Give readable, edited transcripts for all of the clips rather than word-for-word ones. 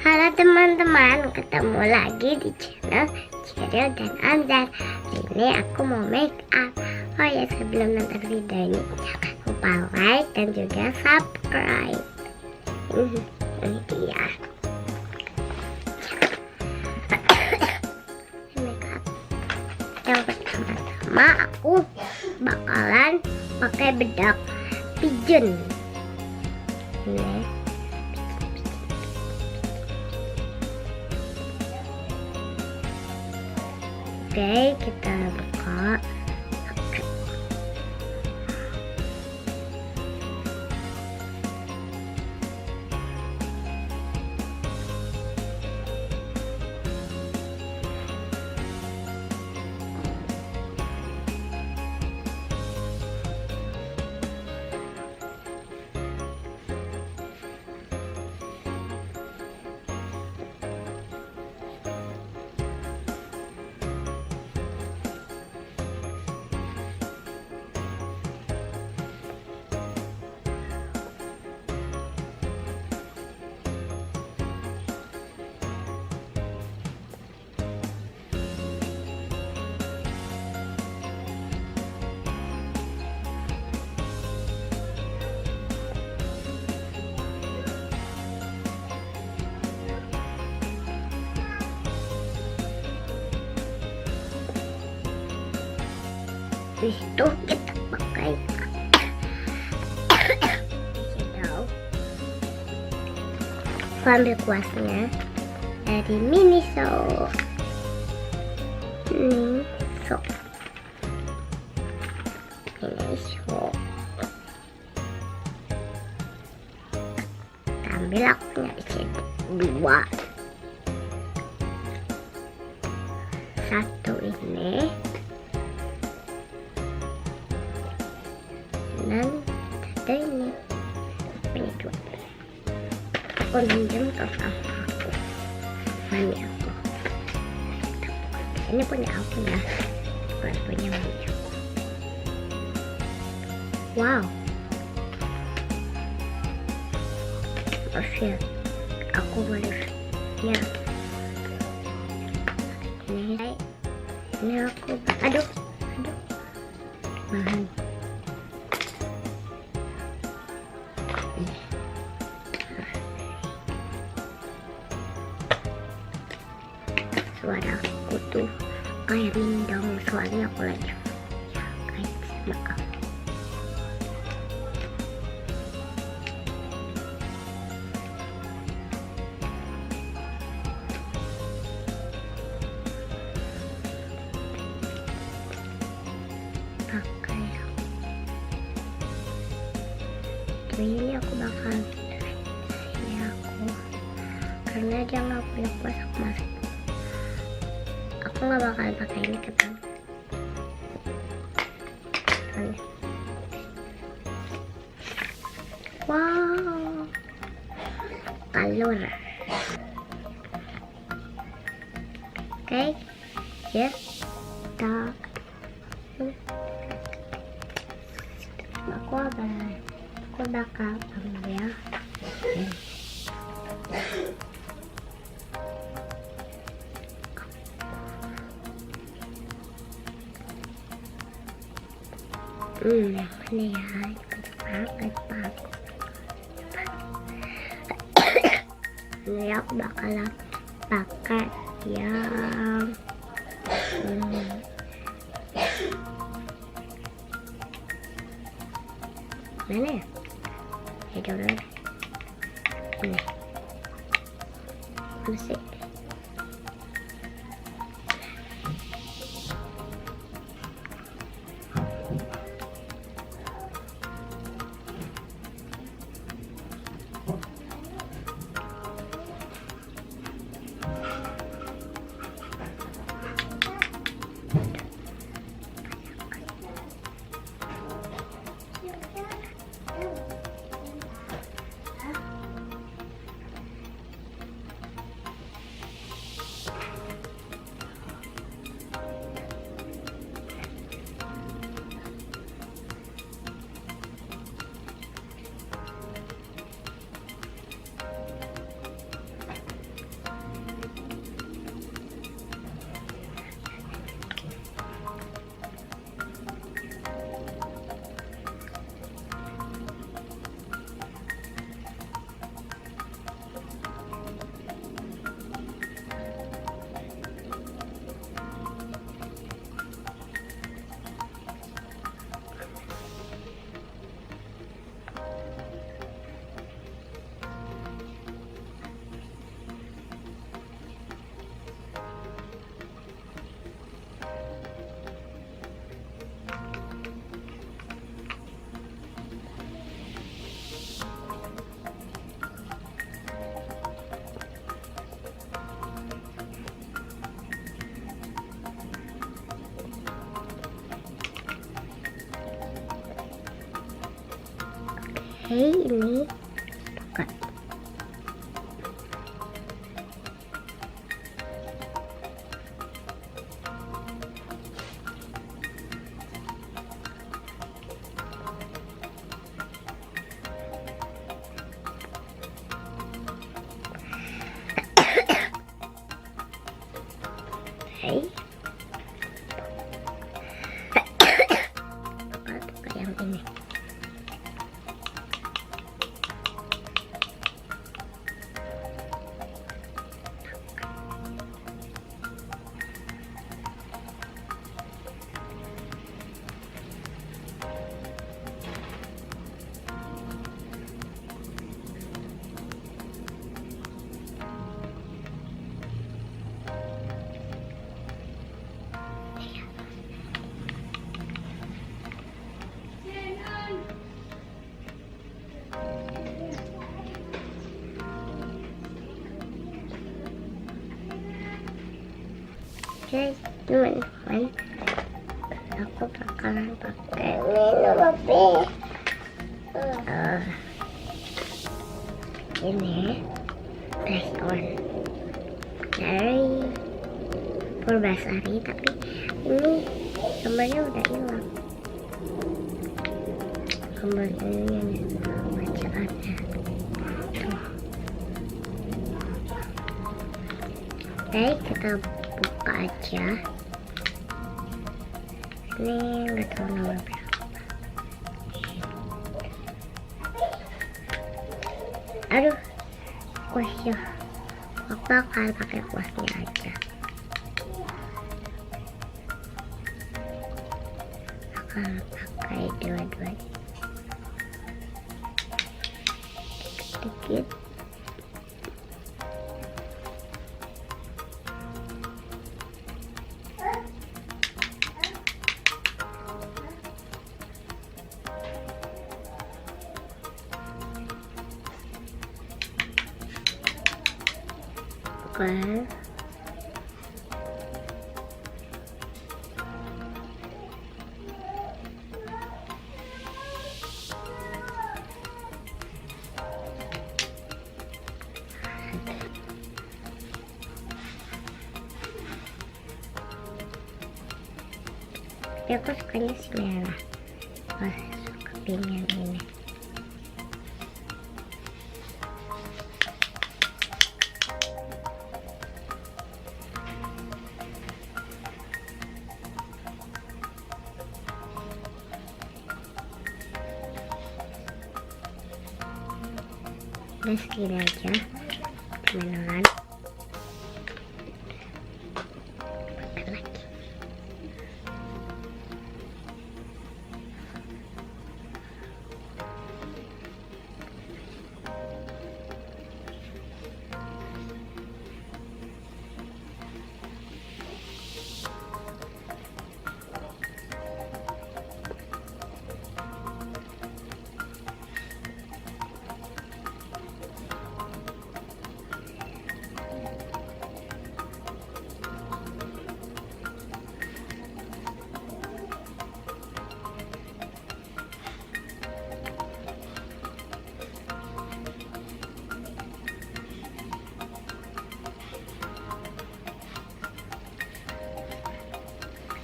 Halo teman-teman, ketemu lagi di channel Cyril dan Amzar. Hari ini aku mau make up. Oh ya, sebelum nonton video ini jangan lupa like dan juga subscribe. Ini dia make up. Yang pertama aku bakalan pakai bedak pigeon. Ini oke, kita buka. Habis itu kita pakai shadow. Aku ambil kuasnya dari Miniso. Miniso. Kita ambil, aku punya shadow 2. Satu ini. Dan satu ini punya 2. Aku minjem ke sama aku, mami aku. Ini punya aku ya, bukan punya mami aku. Wow, ya, aku boleh ya. Ini aku, aduh bahan. Suara aku tuh kayak mindong, soalnya aku lagi kayak makeup. Pakai ini aku bakal ini aku, karena dia nggak punya kuas, aku nggak bakalan pakai ini ke tangan. Wow, kalor. Oke, ya, tak. Aku bakal ambil yang mana ya, ini aku bakalan pakai yang mana ya? Dulu ini masih ini buka. Buka yang ini. Oke teman-teman, aku bakalan pakai ini blush on dari Purbasari, tapi ini gambarnya udah hilang. Gambar ini bacaannya tuh. Baik, kita buka aja. Ini nggak tahu nomor berapa. Aduh, kuasnya. Aku bakal pakai kuasnya aja. Bakal pakai dua-duanya. Dikit. Oke. Tapi aku sukanya si merah. Wah, suka pink yang ini. Udah segini aja teman-teman. Pakai lagi.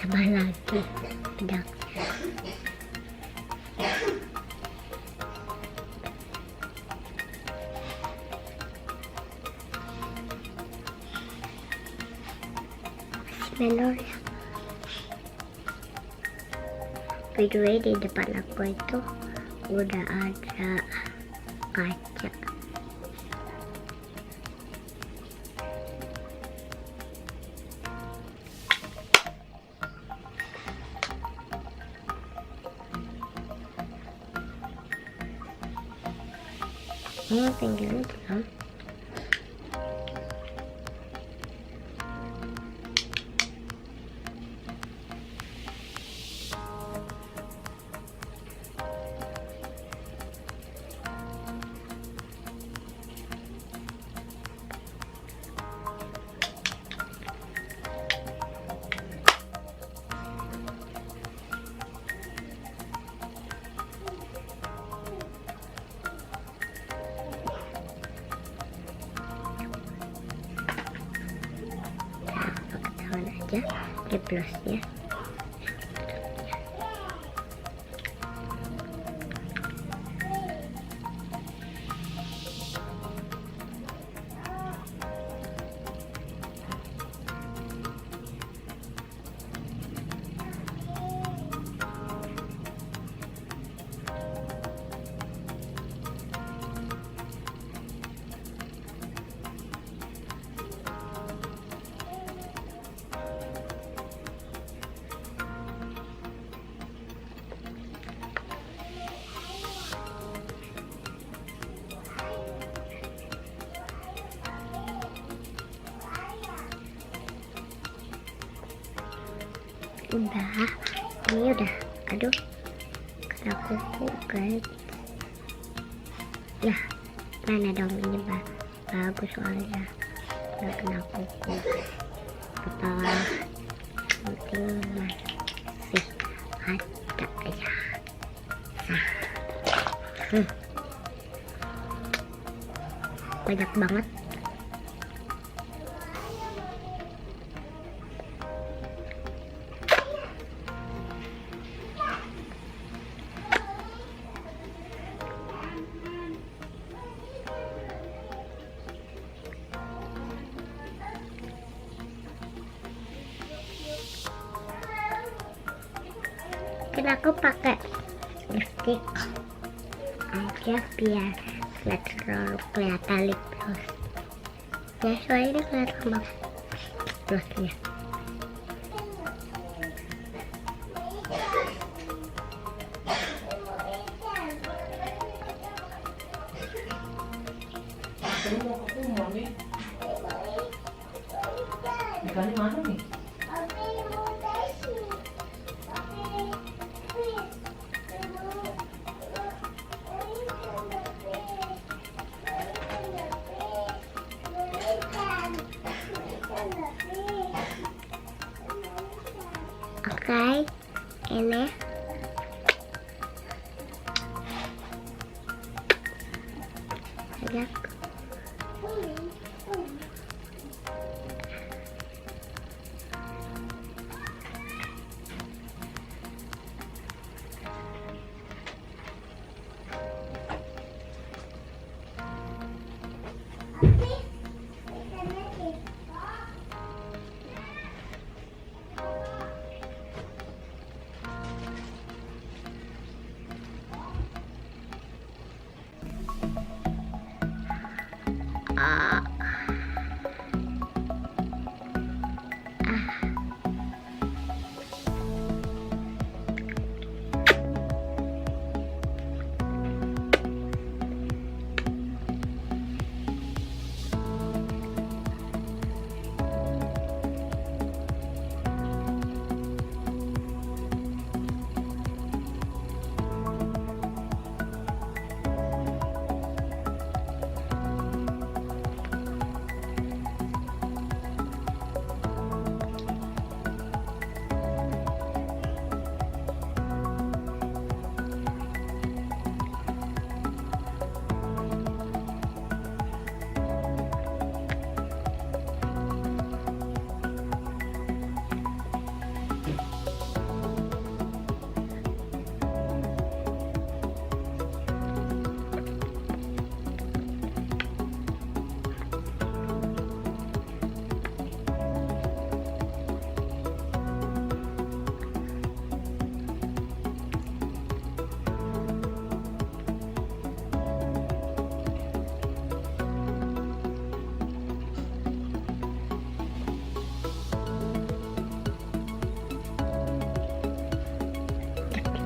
Tambah lagi pedangnya. Menor ya. By the way, di depan aku itu udah ada kaca. Ini tinggalin belum? aja diplosnya. Udah, ini udah, aduh, kena kuku guys. Ya, mana dong ini bagus soalnya udah kena kuku. Kepala penting masih ada ya. Banyak banget. Mungkin aku pakai lipstick aja biar nggak terlalu kelihatan lip gloss. Ya soalnya ini kelihatan banget glossnya. Ikannya mana nih? Oke, ini banyak.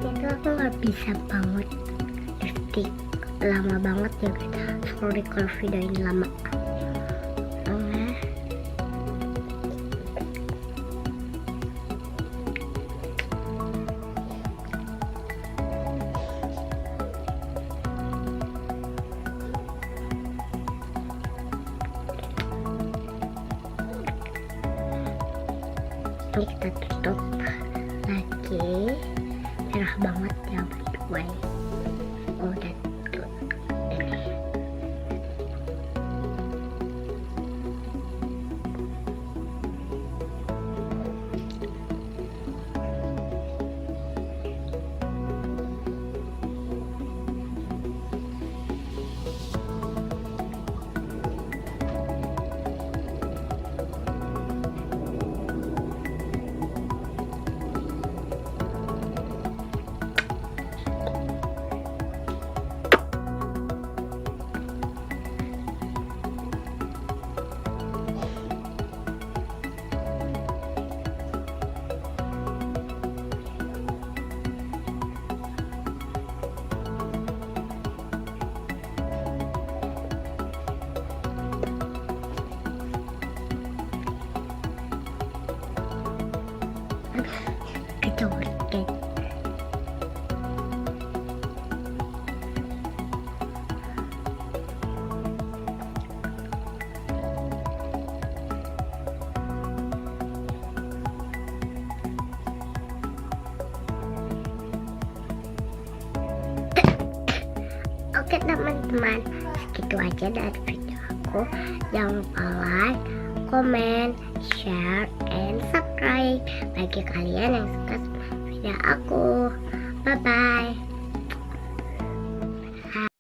Itu aku nggak bisa banget lipstick lama banget ya kita scroll record video ini lama. Ini kita tutup lagi. Cerah banget ya by the way. Udah tutup ini. Oke. Oke teman-teman, segitu aja dari video aku. Jangan lupa like, comment, share, and subscribe bagi kalian yang suka video aku. Bye bye.